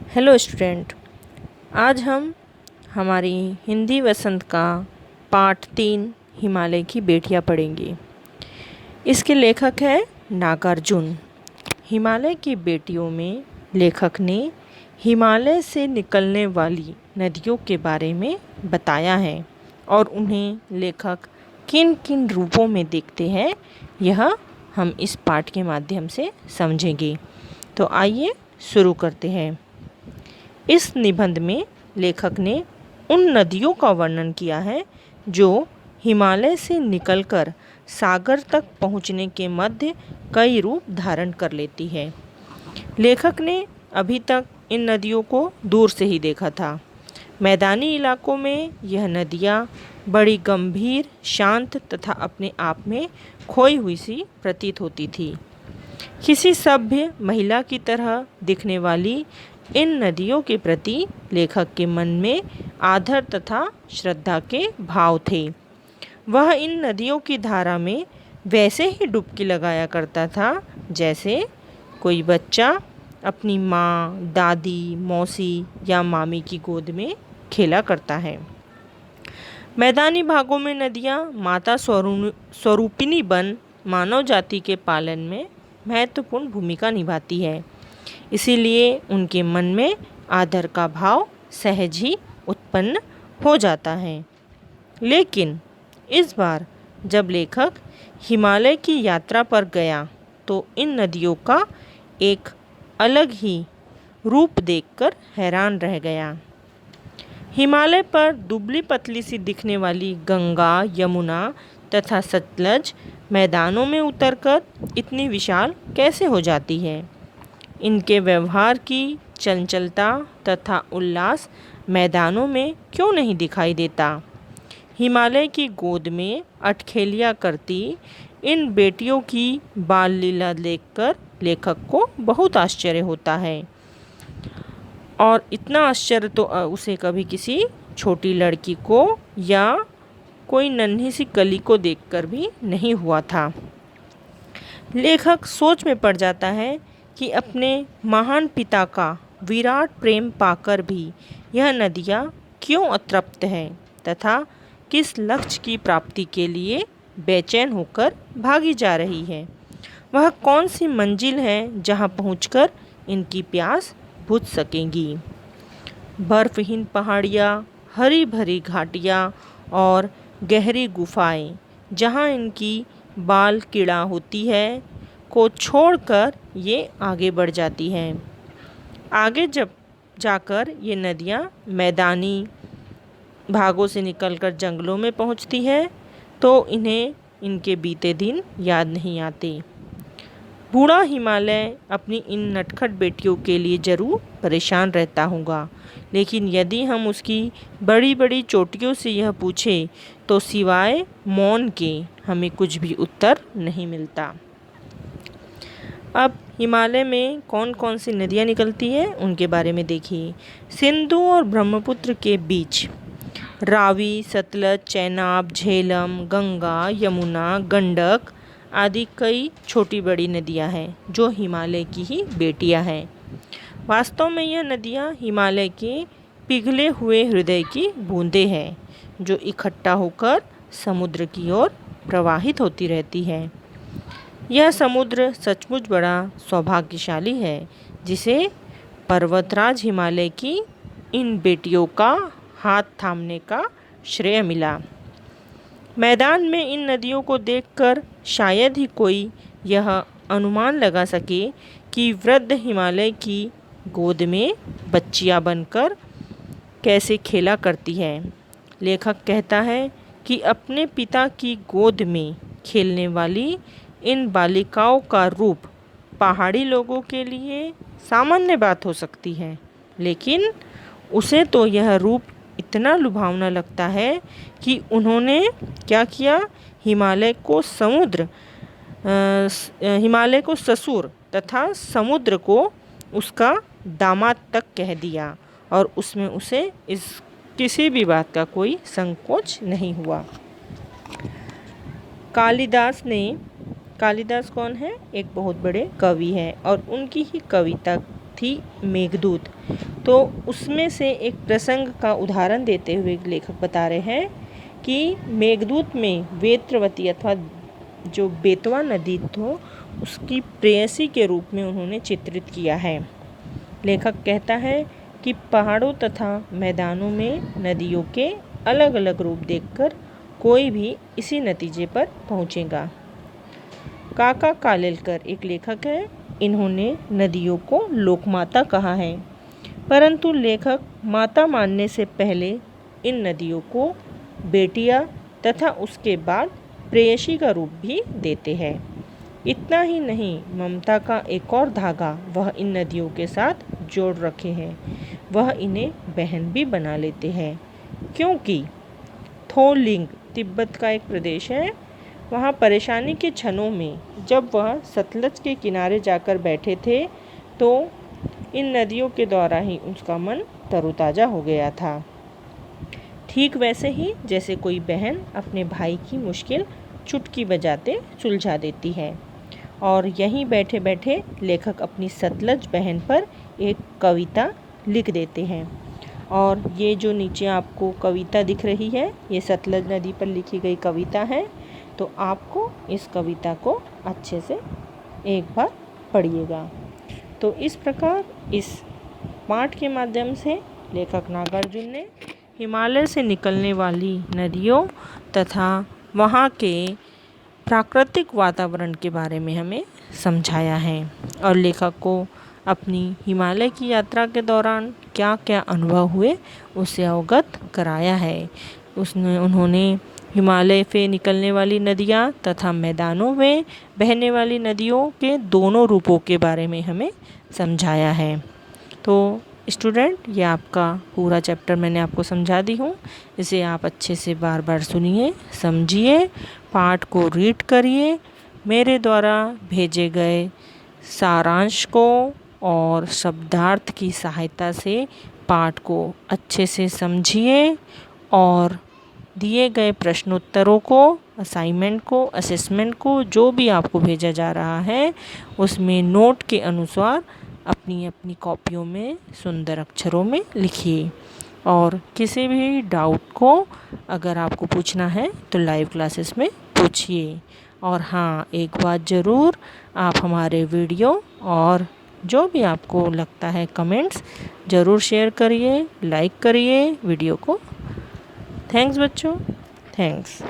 Hello student. आज हम हमारी हिंदी वसंत का पाठ 3 हिमालय की बेटियां पढ़ेंगे। इसके लेखक है नागार्जुन। हिमालय की बेटियों में लेखक ने हिमालय से निकलने वाली नदियों के बारे में बताया है और उन्हें लेखक किन किन रूपों में देखते हैं यह हम इस पाठ के माध्यम से समझेंगे। तो आइए शुरू करते हैं। इस निबंध में लेखक ने उन नदियों का वर्णन किया है जो हिमालय से निकलकर सागर तक पहुंचने के मध्य कई रूप धारण कर लेती है। लेखक ने अभी तक इन नदियों को दूर से ही देखा था। मैदानी इलाकों में यह नदियाँ बड़ी गंभीर, शांत तथा अपने आप में खोई हुई सी प्रतीत होती थी। किसी सभ्य महिला की तरह दिखने वाली इन नदियों के प्रति लेखक के मन में आदर तथा श्रद्धा के भाव थे। वह इन नदियों की धारा में वैसे ही डुबकी लगाया करता था जैसे कोई बच्चा अपनी माँ, दादी, मौसी या मामी की गोद में खेला करता है। मैदानी भागों में नदियाँ माता स्वरूपिणी बन मानव जाति के पालन में महत्वपूर्ण भूमिका निभाती है। इसीलिए उनके मन में आदर का भाव सहज ही उत्पन्न हो जाता है। लेकिन इस बार जब लेखक हिमालय की यात्रा पर गया तो इन नदियों का एक अलग ही रूप देखकर हैरान रह गया। हिमालय पर दुबली पतली सी दिखने वाली गंगा, यमुना तथा सतलज मैदानों में उतरकर इतनी विशाल कैसे हो जाती है। इनके व्यवहार की चंचलता तथा उल्लास मैदानों में क्यों नहीं दिखाई देता। हिमालय की गोद में अटखेलियाँ करती इन बेटियों की बाल लीला देखकर लेखक को बहुत आश्चर्य होता है और इतना आश्चर्य तो उसे कभी किसी छोटी लड़की को या कोई नन्ही सी कली को देखकर भी नहीं हुआ था। लेखक सोच में पड़ जाता है कि अपने महान पिता का विराट प्रेम पाकर भी यह नदियाँ क्यों अतृप्त हैं तथा किस लक्ष्य की प्राप्ति के लिए बेचैन होकर भागी जा रही है। वह कौन सी मंजिल है जहाँ पहुंचकर इनकी प्यास बुझ सकेंगी। बर्फहीन पहाड़ियाँ, हरी भरी घाटियाँ और गहरी गुफाएं जहाँ इनकी बाल कीड़ा होती है को छोड़कर ये आगे बढ़ जाती हैं। आगे जब जाकर ये नदियाँ मैदानी भागों से निकलकर जंगलों में पहुँचती है तो इन्हें इनके बीते दिन याद नहीं आते। बूढ़ा हिमालय अपनी इन नटखट बेटियों के लिए ज़रूर परेशान रहता होगा, लेकिन यदि हम उसकी बड़ी बड़ी चोटियों से यह पूछें तो सिवाय मौन के हमें कुछ भी उत्तर नहीं मिलता। अब हिमालय में कौन कौन सी नदियाँ निकलती हैं उनके बारे में देखिए। सिंधु और ब्रह्मपुत्र के बीच रावी, सतलज, चेनाब, झेलम, गंगा, यमुना, गंडक आदि कई छोटी बड़ी नदियाँ हैं जो हिमालय की ही बेटियाँ हैं। वास्तव में यह नदियाँ हिमालय के पिघले हुए हृदय की बूंदें हैं जो इकट्ठा होकर समुद्र की ओर प्रवाहित होती रहती हैं। यह समुद्र सचमुच बड़ा सौभाग्यशाली है जिसे पर्वतराज हिमालय की इन बेटियों का हाथ थामने का श्रेय मिला। मैदान में इन नदियों को देखकर शायद ही कोई यह अनुमान लगा सके कि वृद्ध हिमालय की गोद में बच्चियां बनकर कैसे खेला करती है। लेखक कहता है कि अपने पिता की गोद में खेलने वाली इन बालिकाओं का रूप पहाड़ी लोगों के लिए सामान्य बात हो सकती है, लेकिन उसे तो यह रूप इतना लुभावना लगता है कि उन्होंने क्या किया, हिमालय को ससुर तथा समुद्र को उसका दामाद तक कह दिया और उसमें उसे इस किसी भी बात का कोई संकोच नहीं हुआ। कालिदास कौन है? एक बहुत बड़े कवि हैं और उनकी ही कविता थी मेघदूत। तो उसमें से एक प्रसंग का उदाहरण देते हुए लेखक बता रहे हैं कि मेघदूत में वेत्रवती अथवा जो बेतवा नदी थो उसकी प्रेयसी के रूप में उन्होंने चित्रित किया है। लेखक कहता है कि पहाड़ों तथा मैदानों में नदियों के अलग अलग रूप देखकर कोई भी इसी नतीजे पर पहुँचेगा। काका कालेलकर एक लेखक है। इन्होंने नदियों को लोकमाता कहा है, परंतु लेखक माता मानने से पहले इन नदियों को बेटिया तथा उसके बाद प्रेयसी का रूप भी देते हैं। इतना ही नहीं, ममता का एक और धागा वह इन नदियों के साथ जोड़ रखे हैं। वह इन्हें बहन भी बना लेते हैं, क्योंकि थोलिंग तिब्बत का एक प्रदेश है। वहाँ परेशानी के क्षणों में जब वह सतलज के किनारे जाकर बैठे थे तो इन नदियों के द्वारा ही उसका मन तरोताज़ा हो गया था। ठीक वैसे ही जैसे कोई बहन अपने भाई की मुश्किल चुटकी बजाते सुलझा देती है। और यहीं बैठे बैठे लेखक अपनी सतलज बहन पर एक कविता लिख देते हैं। और ये जो नीचे आपको कविता दिख रही है, ये सतलज नदी पर लिखी गई कविता है। तो आपको इस कविता को अच्छे से एक बार पढ़िएगा। तो इस प्रकार इस पाठ के माध्यम से लेखक नागार्जुन ने हिमालय से निकलने वाली नदियों तथा वहाँ के प्राकृतिक वातावरण के बारे में हमें समझाया है और लेखक को अपनी हिमालय की यात्रा के दौरान क्या क्या अनुभव हुए उससे अवगत कराया है। उन्होंने हिमालय से निकलने वाली नदियाँ तथा मैदानों में बहने वाली नदियों के दोनों रूपों के बारे में हमें समझाया है। तो स्टूडेंट, ये आपका पूरा चैप्टर मैंने आपको समझा दी हूँ। इसे आप अच्छे से बार बार सुनिए, समझिए, पाठ को रीड करिए, मेरे द्वारा भेजे गए सारांश को और शब्दार्थ की सहायता से पाठ को अच्छे से समझिए और दिए गए प्रश्नोत्तरों को, असाइनमेंट को, असेसमेंट को जो भी आपको भेजा जा रहा है उसमें नोट के अनुसार अपनी अपनी कॉपियों में सुंदर अक्षरों में लिखिए। और किसी भी डाउट को अगर आपको पूछना है तो लाइव क्लासेस में पूछिए। और हाँ, एक बात ज़रूर, आप हमारे वीडियो और जो भी आपको लगता है कमेंट्स ज़रूर शेयर करिए, लाइक करिए वीडियो को। थैंक्स बच्चों, थैंक्स।